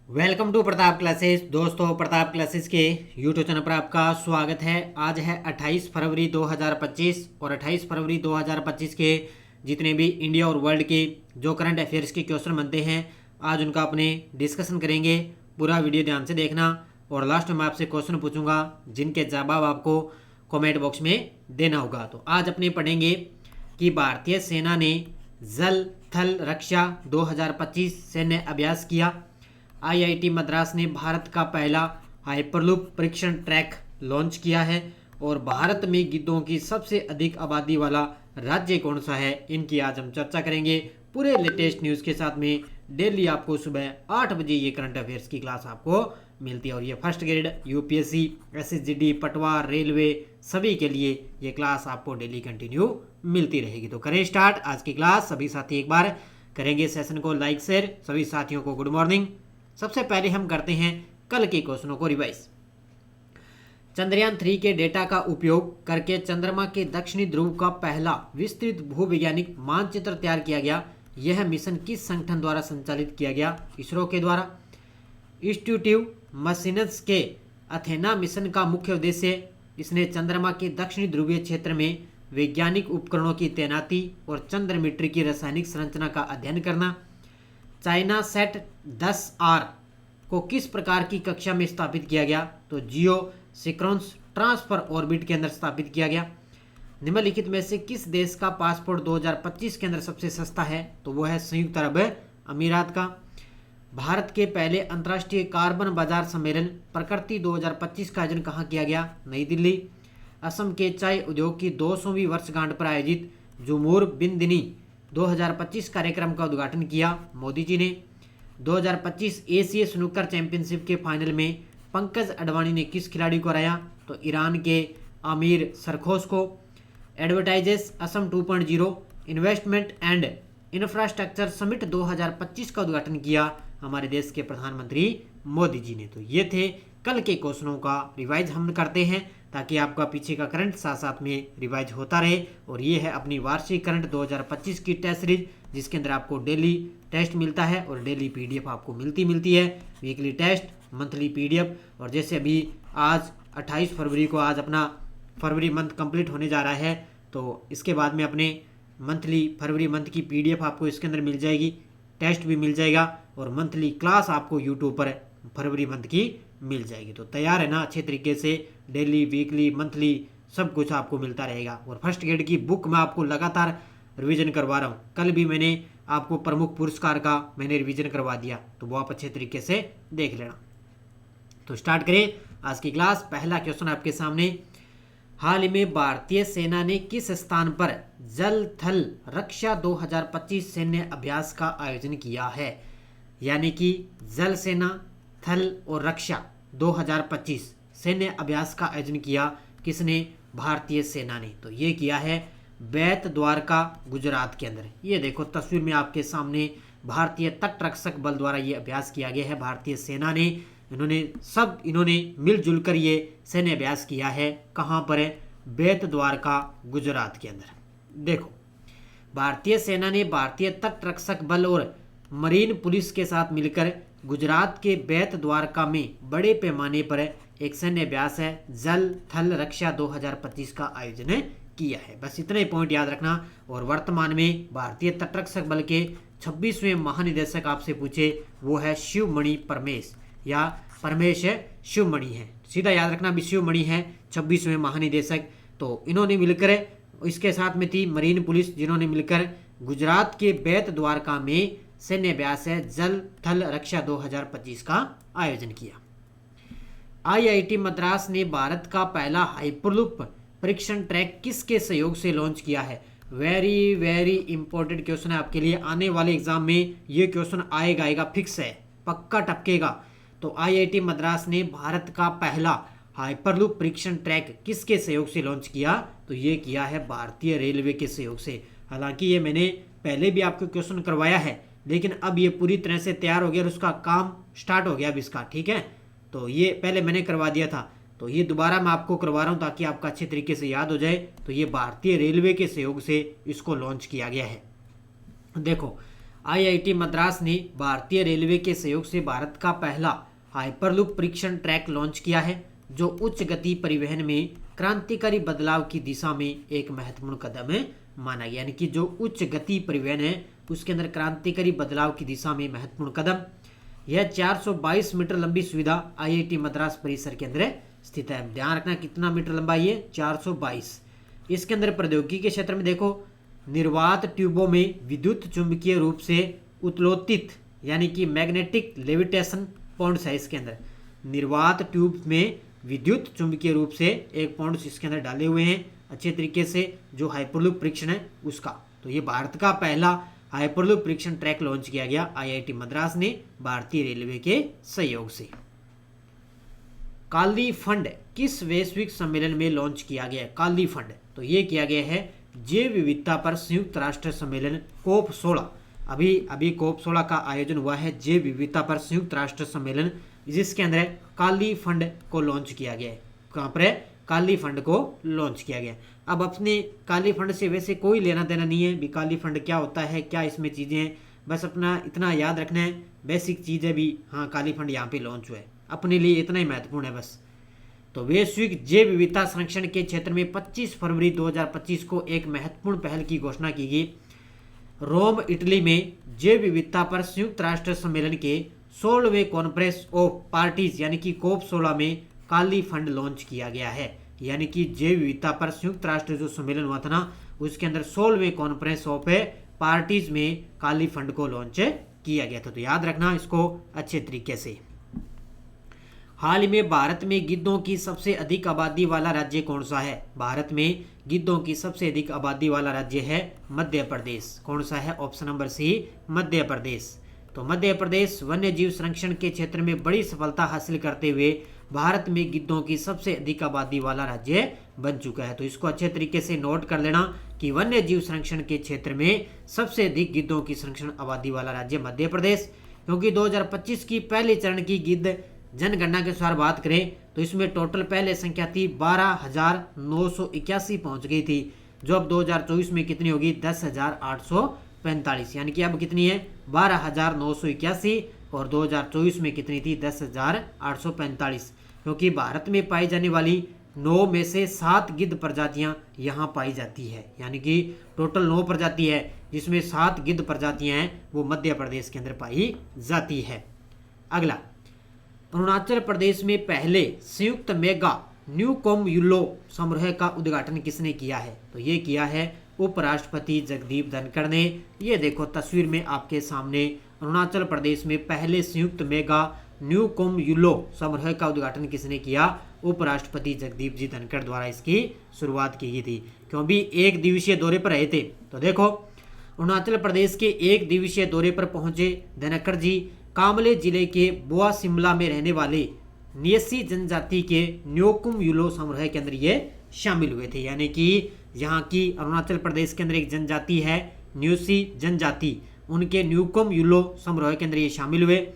Welcome to Pratap classes. दोस्तों, Pratap classes के YouTube channel पर आपका स्वागत है। आज है 28 फरवरी 2025 और 28 फरवरी 2025 के जितने भी इंडिया और वर्ल्ड के जो करंट अफेयर्स के क्वेश्चन बनते हैं, आज उनका अपने डिस्कशन करेंगे। पूरा वीडियो ध्यान से देखना और लास्ट में आपसे क्वेश्चन पूछूंगा जिनके जवाब आपको कमेंट बॉक्स में देना होगा। तो आज अपने पढ़ेंगे कि भारतीय सेना ने जल थल रक्षा 2025 सैन्य अभ्यास किया। आईआईटी मद्रास ने भारत का पहला हाइपरलूप परीक्षण ट्रैक लॉन्च किया है और भारत में गिद्धों की सबसे अधिक आबादी वाला राज्य कौन सा है, इनकी आज हम चर्चा करेंगे पूरे लेटेस्ट न्यूज़ के साथ में। डेली आपको सुबह 8 बजे ये करंट अफेयर्स की क्लास आपको मिलती है और ये फर्स्ट ग्रेड यूपीएससी, एसएसजीडी, पटवार, रेलवे सभी के लिए ये क्लास आपको डेली कंटिन्यू मिलती रहेगी। तो करें स्टार्ट आज की क्लास। सभी साथी एक बार करेंगे सेशन को लाइक शेयर। सभी साथियों को गुड मॉर्निंग। सबसे पहले हम करते हैं कल के क्वेश्चनों को रिवाइज। चंद्रयान 3 के डेटा का उपयोग करके चंद्रमा के दक्षिणी ध्रुव का पहला विस्तृत भूवैज्ञानिक मानचित्र तैयार किया गया। यह मिशन किस संगठन द्वारा संचालित किया गया? इसरो के द्वारा। इंस्टीट्यूटिव मशीन्स के अथेना मिशन का मुख्य उद्देश्य इसने चंद्रमा के दक्षिणी ध्रुवीय क्षेत्र में वैज्ञानिक उपकरणों की तैनाती और चंद्र मिट्टी की रासायनिक संरचना का अध्ययन करना। चाइना सेट 10R को किस प्रकार की कक्षा में स्थापित किया गया? तो जियो सिक्रोन्स ट्रांसफर ऑर्बिट के अंदर स्थापित किया गया। निम्नलिखित में से किस देश का पासपोर्ट 2025 के अंदर सबसे सस्ता है? तो वो है संयुक्त अरब अमीरात का। भारत के पहले अंतर्राष्ट्रीय कार्बन बाजार सम्मेलन प्रकृति 2025 का आयोजन कहाँ किया गया? नई दिल्ली। असम के चाय उद्योग की 200वीं वर्षगांठ पर आयोजित जुमूर बिन दिनी 2025 कार्यक्रम का उद्घाटन किया मोदी जी ने। 2025 एशिया स्नूकर चैंपियनशिप के फाइनल में पंकज अडवाणी ने किस खिलाड़ी को हराया? तो ईरान के आमिर सरखोश को। Advantage Assam 2.0 investment and infrastructure summit 2025 का उद्घाटन किया हमारे देश के प्रधानमंत्री मोदी जी ने। तो ये थे कल के क्वेश्चनों का रिवाइज हम करते हैं ताकि आपका पीछे का करंट साथ साथ में रिवाइज होता रहे। और ये है अपनी वार्षिक करंट 2025 की टेस्ट सीरीज जिसके अंदर आपको डेली टेस्ट मिलता है और डेली पीडीएफ आपको मिलती है। Weekly test, monthly PDF. और जैसे अभी आज 28 फरवरी को आज अपना फरवरी मंथ कंप्लीट होने जा रहा है, तो इसके बाद में अपने मंथली फरवरी मंथ की पीडीएफ आपको इसके अंदर मिल जाएगी, टेस्ट भी मिल जाएगा और मंथली क्लास आपको यूट्यूब पर फरवरी मंथ की मिल जाएगी। तो तैयार है ना? अच्छे तरीके से डेली, वीकली, मंथली सब कुछ आपको मिलता रहेगा। और फर्स्ट ग्रेड की बुक मैं आपको लगातार रिवीजन करवा रहा हूँ। कल भी मैंने आपको प्रमुख पुरस्कार का मैंने रिवीजन करवा दिया, तो वो आप अच्छे तरीके से देख लेना। तो स्टार्ट करें आज की क्लास। पहला क्वेश्चन आपके सामने। हाल ही में भारतीय सेना ने किस स्थान पर जल थल रक्षा 2025 सैन्य अभ्यास का आयोजन किया है? यानी कि जल सेना, थल और रक्षा 2025 सैन्य अभ्यास का आयोजन किया किसने? भारतीय सेना ने। तो ये किया है बेत द्वारका गुजरात के अंदर। ये देखो तस्वीर में आपके सामने भारतीय तट रक्षक बल द्वारा ये अभ्यास किया गया है। भारतीय सेना ने इन्होंने मिलजुल कर ये सैन्य अभ्यास किया है। कहाँ पर है? बेत द्वारका गुजरात के अंदर। देखो भारतीय सेना ने भारतीय तट रक्षक बल और मरीन पुलिस के साथ मिलकर गुजरात के बेत द्वारका में बड़े पैमाने पर एक सैन्य अभ्यास है जल थल रक्षा 2025 का आयोजन किया है। बस इतना ही पॉइंट याद रखना। और वर्तमान में भारतीय तटरक्षक बल के 26वें महानिदेशक आपसे पूछे, वो है शिवमणि परमेश या परमेश शिवमणि है। सीधा याद रखना, भी शिवमणि है 26वें महानिदेशक। तो इन्होंने मिलकर, इसके साथ में थी मरीन पुलिस जिन्होंने मिलकर गुजरात के बेत द्वारका में सैन्य अभ्यास है जल थल रक्षा 2025 का आयोजन किया। आईआईटी मद्रास ने भारत का पहला हाइपरलूप परीक्षण ट्रैक किसके सहयोग से लॉन्च किया है? वेरी वेरी इंपॉर्टेंट क्वेश्चन है आपके लिए। आने वाले एग्जाम में ये क्वेश्चन आएगा फिक्स है, पक्का टपकेगा। तो आईआईटी मद्रास ने भारत का पहला हाइपरलूप परीक्षण ट्रैक किसके सहयोग से लॉन्च किया? तो ये किया है भारतीय रेलवे के सहयोग से। हालांकि ये मैंने पहले भी आपको क्वेश्चन करवाया है, लेकिन अब ये पूरी तरह से तैयार हो गया और उसका काम स्टार्ट हो गया अब इसका, ठीक है। तो ये पहले मैंने करवा दिया था, तो ये दोबारा मैं आपको करवा रहा हूँ ताकि आपका अच्छे तरीके से याद हो जाए। तो ये भारतीय रेलवे के सहयोग से इसको लॉन्च किया गया है। देखो आईआईटी मद्रास ने भारतीय रेलवे के सहयोग से भारत का पहला हाइपरलूप परीक्षण ट्रैक लॉन्च किया है, जो उच्च गति परिवहन में क्रांतिकारी बदलाव की दिशा में एक महत्वपूर्ण कदम है माना गया। यानी कि जो उच्च गति परिवहन है उसके अंदर क्रांतिकारी बदलाव की दिशा में महत्वपूर्ण कदम। यह 422 मीटर लंबी सुविधा आईआईटी मद्रास परिसर के अंदर स्थित है। ध्यान रखना कितना मीटर लंबा ये 422। इसके अंदर प्रौद्योगिकी के क्षेत्र में देखो, निर्वात ट्यूबों में विद्युत चुंबकीय रूप से उत्लोतित यानी कि मैग्नेटिक लेविटेशन पॉइंट्स है। इसके अंदर निर्वात ट्यूब में विद्युत चुंबकीय रूप से एक पॉइंट्स इसके अंदर डाले हुए हैं अच्छे तरीके से, जो हाइपरलूप परीक्षण है उसका। तो ये भारत का पहला हाइपरलूप परीक्षण ट्रैक लॉन्च किया गया आईआईटी मद्रास ने भारतीय रेलवे के सहयोग से। काली फंड किस वैश्विक सम्मेलन में लॉन्च किया गया? काली फंड तो ये किया गया है जैव विविधता पर संयुक्त राष्ट्र सम्मेलन COP 16। अभी COP 16 का आयोजन हुआ है, जैव विविधता पर संयुक्त राष्ट्र सम्मेलन, जिसके अंदर काली फंड को लॉन्च किया गया है। कहाँ पर है? काली फंड को लॉन्च किया गया। अब अपने काली फंड से वैसे कोई लेना देना नहीं है भी, काली फंड क्या होता है, क्या इसमें चीज़ें हैं, बस अपना इतना याद रखना है, बेसिक चीज़ है भी। हाँ, काली फंड यहाँ पे लॉन्च हुआ है, अपने लिए इतना ही महत्वपूर्ण है बस। तो वैश्विक जैव विविधता संरक्षण के क्षेत्र में 25 फरवरी 2025 को एक महत्वपूर्ण पहल की घोषणा की गई। रोम इटली में जैव विविधता पर संयुक्त राष्ट्र सम्मेलन के 16वें कॉन्फ्रेंस ऑफ पार्टीज यानी कि COP 16 में काली फंड लॉन्च किया गया है। यानी कि जैव विविधता पर संयुक्त राष्ट्र जो सम्मेलन हुआ था ना, उसके अंदर 16वें कॉन्फ्रेंस ऑफ पार्टीज में काली फंड को लॉन्च किया गया था। तो याद रखना इसको अच्छे तरीके से। हाल ही में भारत में गिद्धों की सबसे अधिक आबादी वाला राज्य कौन सा है? भारत में गिद्धों की सबसे अधिक आबादी वाला राज्य है मध्य प्रदेश। कौन सा है? Option number C, Madhya Pradesh. तो मध्य प्रदेश वन्य जीव संरक्षण के क्षेत्र में बड़ी सफलता हासिल करते हुए भारत में गिद्धों की सबसे अधिक आबादी वाला राज्य बन चुका है। तो इसको अच्छे तरीके से नोट कर लेना कि वन्य जीव संरक्षण के क्षेत्र में सबसे अधिक गिद्धों की संरक्षण आबादी वाला राज्य मध्य प्रदेश। क्योंकि 2025 की पहले चरण की गिद्ध जनगणना के अनुसार बात करें तो इसमें टोटल पहले संख्या थी 12,981 पहुंच गई थी, जो अब 2024 में कितनी होगी? 10,845। यानी कि अब कितनी है? 12,981 और 2024 में कितनी थी? 10,845। क्योंकि भारत में पाई जाने वाली 9 में से 7 गिद्ध प्रजातियां यहाँ पाई जाती है। यानी कि टोटल 9 प्रजाति है, जिसमें 7 गिद्ध प्रजातियां हैं वो मध्य प्रदेश के अंदर पाई जाती है। अगला, अरुणाचल प्रदेश में पहले संयुक्त मेगा न्यूकॉम यूलो समारोह का उद्घाटन किसने किया है? तो ये किया है उपराष्ट्रपति जगदीप धनखड़ ने। ये देखो तस्वीर में आपके सामने, अरुणाचल प्रदेश में पहले संयुक्त मेगा न्यूकॉम यूलो समारोह का उद्घाटन किसने किया? उपराष्ट्रपति जगदीप जी धनखड़ द्वारा इसकी शुरुआत की गई थी। क्यों भी एक दिवसीय दौरे पर रहे थे। तो देखो अरुणाचल प्रदेश के एक दिवसीय दौरे पर पहुंचे धनखड़ जी कामले जिले के बोआ शिमला में रहने वाले नियसी जनजाति के न्योकुम यूलो समारोह के अंदर ये शामिल हुए थे। यानी कि यहाँ की अरुणाचल प्रदेश के अंदर एक जनजाति है न्यूसी जनजाति, उनके न्यूकुम यूलो समारोह के अंदर ये शामिल हुए।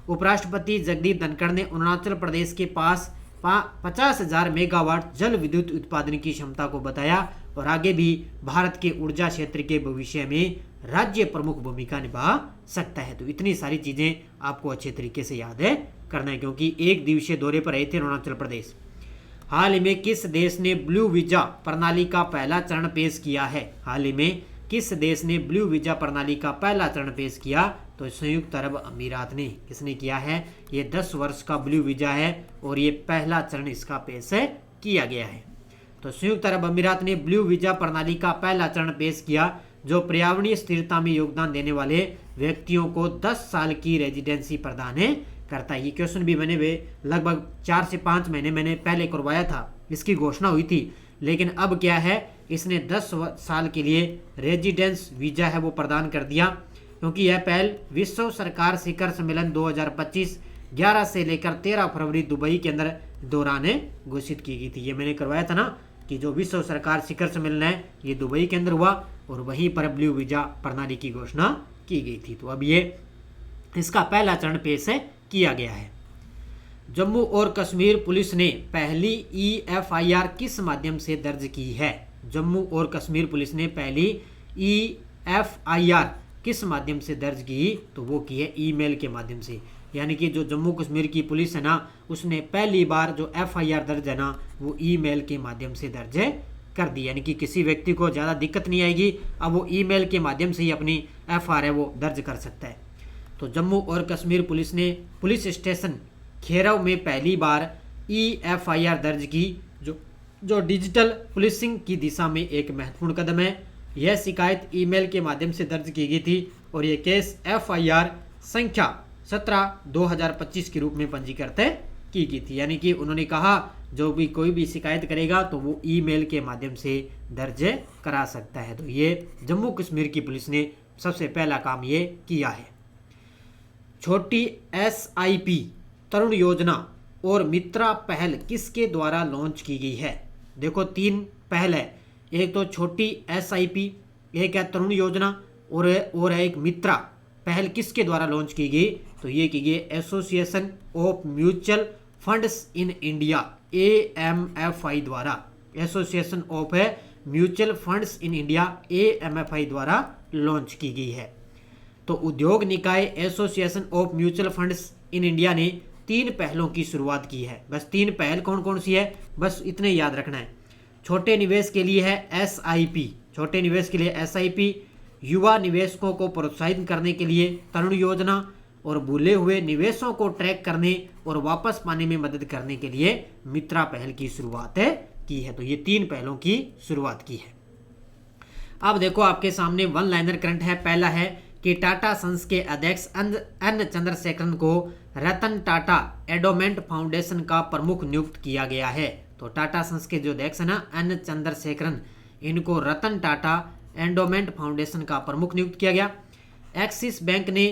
उपराष्ट्रपति जगदीप धनखड़ ने अरुणाचल प्रदेश के पास 50,000 मेगावाट जल विद्युत उत्पादन की क्षमता को बताया और आगे भी भारत के ऊर्जा क्षेत्र के भविष्य में राज्य प्रमुख भूमिका निभा सकता है। तो इतनी सारी चीजें आपको अच्छे तरीके से याद है करना है, क्योंकि एक दिवसीय दौरे पर रहे थे अरुणाचल प्रदेश। हाल ही में किस देश ने ब्लू वीजा प्रणाली का पहला चरण पेश किया है? हाल ही में किस देश ने ब्लू वीजा प्रणाली का पहला चरण पेश किया? तो संयुक्त अरब अमीरात ने। किसने किया है? ये 10 वर्ष का ब्लू वीजा है और ये पहला चरण इसका पेश किया गया है। तो संयुक्त अरब अमीरात ने ब्लू वीजा प्रणाली का पहला चरण पेश किया, जो पर्यावरणीय स्थिरता में योगदान देने वाले व्यक्तियों को 10 साल की रेजिडेंसी प्रदान करता है। ये क्वेश्चन भी मैंने लगभग 4 से 5 महीने मैंने पहले करवाया था, इसकी घोषणा हुई थी। लेकिन अब क्या है, इसने 10 साल के लिए रेजिडेंस वीजा है वो प्रदान कर दिया, क्योंकि यह पहल विश्व सरकार शिखर सम्मेलन 2025 11 से लेकर 13 फरवरी दुबई के अंदर दौरान घोषित की गई थी। ये मैंने करवाया था ना कि जो विश्व सरकार शिखर सम्मेलन है ये दुबई के अंदर हुआ और वहीं पर ब्लू वीजा प्रणाली की घोषणा की गई थी। तो अब ये इसका पहला चरण पेश किया गया है। जम्मू और कश्मीर पुलिस ने पहली EFIR किस माध्यम से दर्ज की है? जम्मू और कश्मीर पुलिस ने पहली EFIR किस माध्यम से दर्ज की, तो वो की है ईमेल के माध्यम से। यानी कि जो जम्मू कश्मीर की पुलिस है ना, उसने पहली बार जो FIR दर्ज है ना, वो ईमेल के माध्यम से दर्ज कर दी। यानी कि किसी व्यक्ति को ज़्यादा दिक्कत नहीं आएगी, अब वो ईमेल के माध्यम से ही अपनी FIR है वो दर्ज कर सकता है। तो जम्मू और कश्मीर पुलिस ने पुलिस स्टेशन खेरव में पहली बार FIR दर्ज की, जो डिजिटल पुलिसिंग की दिशा में एक महत्वपूर्ण कदम है। यह शिकायत ईमेल के माध्यम से दर्ज की गई थी और यह केस FIR संख्या 17/2025 के रूप में पंजीकृत की गई थी। यानी कि उन्होंने कहा जो भी कोई भी शिकायत करेगा तो वो ईमेल के माध्यम से दर्ज करा सकता है। तो ये जम्मू कश्मीर की पुलिस ने सबसे पहला काम ये किया है। छोटी SIP तरुण योजना और मित्रा पहल किसके द्वारा लॉन्च की गई है? देखो 3 पहल है, एक तो छोटी SIP, एक है तरुण योजना और है एक मित्रा पहल। किसके द्वारा लॉन्च की गई? तो ये की गई association of mutual funds in India AMFI द्वारा। Association of mutual funds in India AMFI द्वारा लॉन्च की गई है। तो उद्योग निकाय association of mutual funds in India ने 3 पहलों की शुरुआत की है। बस 3 पहल कौन कौन सी है, बस इतने याद रखना है। छोटे निवेश के लिए है SIP, छोटे निवेश के लिए SIP, युवा निवेशकों को प्रोत्साहित करने के लिए तरुण योजना और भूले हुए निवेशों को ट्रैक करने और वापस पाने में मदद करने के लिए मित्रा पहल की शुरुआत की है। तो ये 3 पहलों की शुरुआत की है। अब देखो आपके सामने वन लाइनर करंट है। पहला है कि टाटा सन्स के अध्यक्ष N चंद्रशेखरन को रतन टाटा एंडोमेंट फाउंडेशन का प्रमुख नियुक्त किया गया है। तो टाटा सन्स के जो अध्यक्ष है ना N चंद्रशेखरन, इनको रतन टाटा एंडोमेंट फाउंडेशन का प्रमुख नियुक्त किया गया। एक्सिस बैंक ने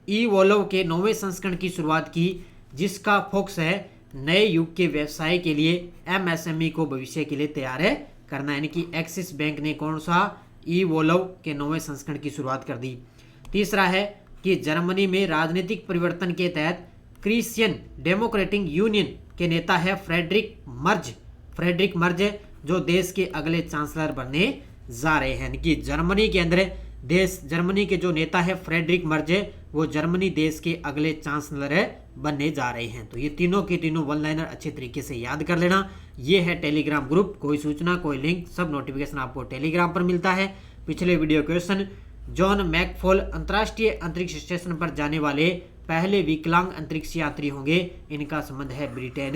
इवोल्व के 9वें संस्करण की शुरुआत की, जिसका फोकस है नए युग के व्यवसाय के लिए MSME को भविष्य के लिए तैयार करना। यानी कि एक्सिस बैंक ने कौन सा इवोल्व के 9वें संस्करण की शुरुआत कर दी। तीसरा है कि जर्मनी में राजनीतिक परिवर्तन के तहत क्रिश्चियन डेमोक्रेटिक यूनियन के नेता है फ्रेडरिक मर्ज, जो देश के अगले चांसलर बनने जा रहे हैं। यानी कि जर्मनी के अंदर जर्मनी के जो नेता है फ्रेडरिक मर्ज, वो जर्मनी देश के अगले चांसलर बनने जा रहे हैं। तो ये तीनों के तीनों वन लाइनर अच्छे तरीके से याद कर लेना। ये है टेलीग्राम ग्रुप, कोई सूचना कोई लिंक सब नोटिफिकेशन आपको टेलीग्राम पर मिलता है। पिछले वीडियो क्वेश्चन, जॉन मैकफॉल अंतर्राष्ट्रीय अंतरिक्ष स्टेशन पर जाने वाले पहले विकलांग अंतरिक्ष यात्री होंगे, इनका संबंध है ब्रिटेन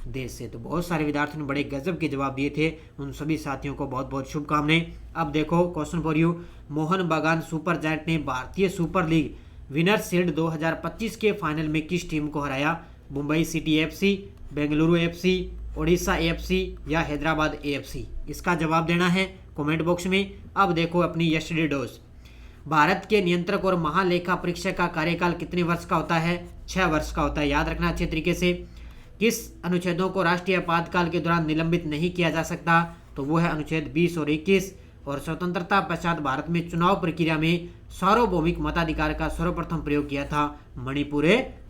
देश से। तो बहुत सारे विद्यार्थियों ने बड़े गजब के जवाब दिए थे, उन सभी साथियों को बहुत बहुत शुभकामनाएं। अब देखो क्वेश्चन फॉर यू, मोहन बागान सुपर जायंट ने भारतीय सुपर लीग विनर्स शील्ड 2025 के फाइनल में किस टीम को हराया? Mumbai city FC, Bengaluru FC, Odisha AFC या हैदराबाद AFC? इसका जवाब देना है कमेंट बॉक्स में। अब देखो अपनी यस्टरडे डोज, भारत के नियंत्रक और महालेखा परीक्षक का कार्यकाल कितने वर्ष का होता है? 6 वर्ष का होता है, याद रखना अच्छे तरीके से। किस अनुच्छेदों को राष्ट्रीय आपातकाल के दौरान निलंबित नहीं किया जा सकता? तो वो है अनुच्छेद 20 और 21। और स्वतंत्रता पश्चात भारत में चुनाव प्रक्रिया में सार्वभौमिक मताधिकार का सर्वप्रथम प्रयोग किया था मणिपुर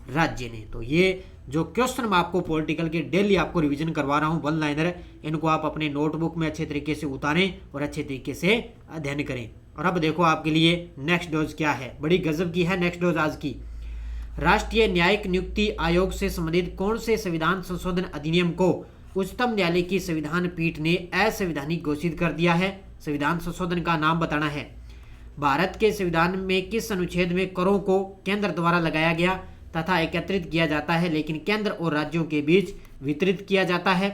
राज्य ने। तो ये जो क्वेश्चन मैं आपको पॉलिटिकल के डेली आपको रिवीजन करवा रहा हूँ वन लाइनर, इनको आप अपने नोटबुक में अच्छे तरीके से उतारें और अच्छे तरीके से अध्ययन करें। और अब देखो आपके लिए नेक्स्ट डोज क्या है, बड़ी गजब की है नेक्स्ट डोज आज की। राष्ट्रीय न्यायिक नियुक्ति आयोग से संबंधित कौन से संविधान संशोधन अधिनियम को उच्चतम न्यायालय की संविधान पीठ ने असंवैधानिक घोषित कर दिया है? संविधान संशोधन का नाम बताना है। भारत के संविधान में किस अनुच्छेद में करों को केंद्र द्वारा लगाया गया तथा एकत्रित किया जाता है, लेकिन केंद्र और राज्यों के बीच वितरित किया जाता है?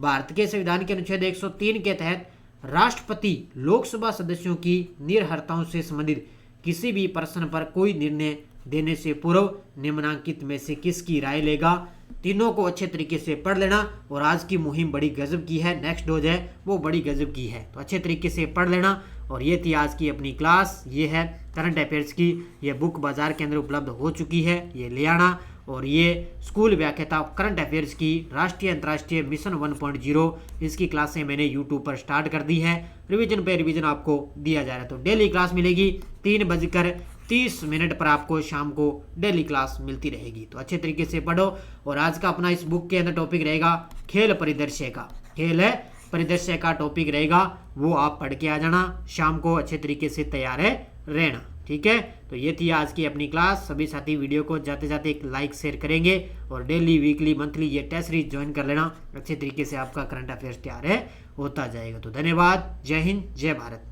भारत के संविधान के अनुच्छेद 103 के तहत राष्ट्रपति लोकसभा सदस्यों की निर्भरताओं से संबंधित किसी भी प्रश्न पर कोई निर्णय देने से पूर्व निम्नलिखित में से किसकी राय लेगा? तीनों को अच्छे तरीके से पढ़ लेना। और आज की मुहिम बड़ी गजब की है, नेक्स्ट डोज है वो बड़ी गजब की है, तो अच्छे तरीके से पढ़ लेना। और ये थी आज की अपनी क्लास, ये है करंट अफेयर्स की, ये बुक बाजार के अंदर उपलब्ध हो चुकी है, ये ले आना। और ये स्कूल व्याख्याता करंट अफेयर्स की राष्ट्रीय अंतर्राष्ट्रीय मिशन 1.0, इसकी क्लासें मैंने यूट्यूब पर स्टार्ट कर दी है। रिवीजन पे रिवीजन आपको दिया जा रहा है। तो डेली क्लास मिलेगी 3:30 पर आपको शाम को डेली क्लास मिलती रहेगी। तो अच्छे तरीके से पढ़ो। और आज का अपना इस बुक के अंदर टॉपिक रहेगा खेल परिदृश्य का, खेल परिदृश्य का टॉपिक रहेगा, वो आप पढ़ के आ जाना, शाम को अच्छे तरीके से तैयार रहना। ठीक है, तो ये थी आज की अपनी क्लास। सभी साथी वीडियो को जाते जाते एक लाइक शेयर करेंगे और डेली वीकली मंथली ये टेस्ट सीरीज ज्वाइन कर लेना। अच्छे तरीके से आपका करंट अफेयर्स तैयार है होता जाएगा। तो धन्यवाद, जय हिंद, जय भारत।